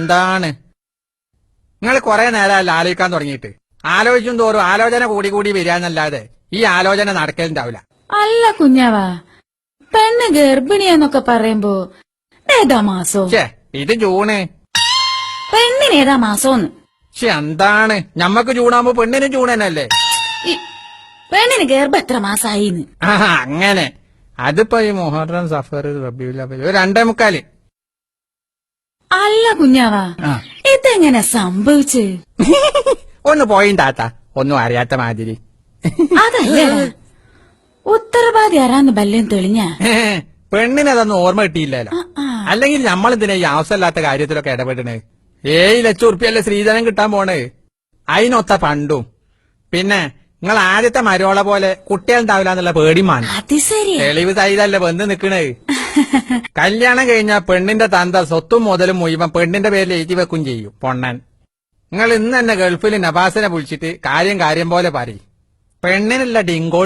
എന്താണ് നിങ്ങൾ കുറെ നേരമല്ല ആലോചിക്കാൻ തുടങ്ങിയിട്ട്? ആലോചിച്ചും തോറും ആലോചന കൂടി കൂടി വരികയെന്നല്ലാതെ ഈ ആലോചന നടക്കലുണ്ടാവില്ല. അല്ല കുഞ്ഞാവാ, പെണ്ണ് ഗർഭിണിയെന്നൊക്കെ പറയുമ്പോ ഏതാ മാസോ? ഇത് ജൂണ്. പെണ്ണിന് ഏതാ മാസോന്ന്? എന്താണ് ഞമ്മക്ക് ജൂണാകുമ്പോ പെണ്ണിന് ജൂൺ തന്നെയല്ലേ? പെണ്ണിന് ഗർഭം എത്ര മാസായിന്ന്? അങ്ങനെ. അതിപ്പോ ഈ മുഹറം സഫർ റബീഉൽ അവ്വൽ 2.25. അല്ല കുഞ്ഞാവാ, ഇതെങ്ങനെ സംഭവിച്ച്? ഒന്ന് പോയിണ്ടാത്ത ഒന്നും അറിയാത്ത മാതിരി. അതല്ലേ ഉത്തരവാദി ആരാന്ന് ബല്യം തെളിഞ്ഞ പെണ്ണിനതൊന്നും ഓർമ്മ കിട്ടിയില്ലല്ലോ. അല്ലെങ്കിൽ നമ്മളെന്തിനാ ഈ ആവശ്യമില്ലാത്ത കാര്യത്തിലൊക്കെ ഇടപെടണേ? 7 ലക്ഷം ഉറുപ്പിയല്ലേ ശ്രീധനം കിട്ടാൻ പോണേ. അതിനൊത്ത പണ്ടും. പിന്നെ നിങ്ങൾ ആദ്യത്തെ മരോള പോലെ കുട്ടികളുണ്ടാവില്ല എന്നുള്ള പേടിമാണ്. തെളിവ് തൈലല്ലേ വന്ന് നിക്കണേ. കല്യാണം കഴിഞ്ഞാൽ പെണ്ണിന്റെ തന്ത സ്വത്തും മുതലും മുഴുവൻ പെണ്ണിന്റെ പേരിൽ എഴുതി വെക്കും ചെയ്യും പൊണ്ണൻ. നിങ്ങൾ ഇന്ന് തന്നെ ഗൾഫിൽ നവാസിനെ വിളിച്ചിട്ട് കാര്യം പോലെ പറയും. പെണ്ണിനുള്ള ഡിങ്കോ